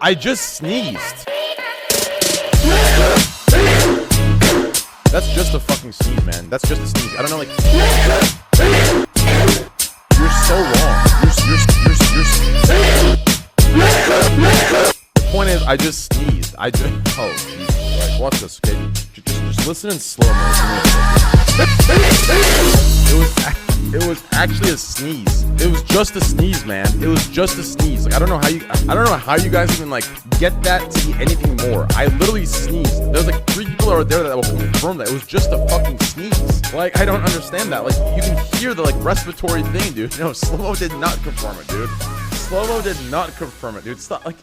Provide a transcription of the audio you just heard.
I just sneezed. That's just a fucking sneeze, man. That's just a sneeze. I don't know, like... You're so wrong. The point is, I just sneezed. Oh, Jesus Christ. Watch this, okay? Just listen in slow motion. It was actually a sneeze. It was just a sneeze, man. It was just a sneeze. Like, I don't know how you guys even like get that to be anything more. I literally sneezed. There's like 3 people out there that will confirm that it was just a fucking sneeze. Like, I don't understand that. Like, you can hear the like respiratory thing, dude. No, Slow-Mo did not confirm it, dude. Slow-Mo did not confirm it, dude. Stop. Like,